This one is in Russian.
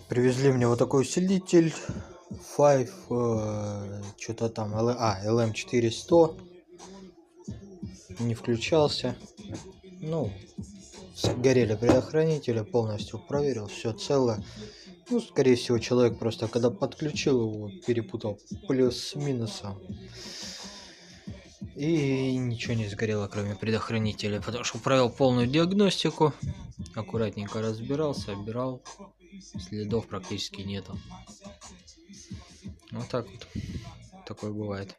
Привезли мне вот такой усилитель 5, что-то там, LM400, не включался. Ну, горели предохранители, полностью проверил, все цело. Ну, скорее всего, человек просто, когда подключил его, перепутал плюс с минусом. И ничего не сгорело, кроме предохранителя, потому что провел полную диагностику, аккуратненько разбирался, обирал, следов практически нету. Вот так вот, такое бывает.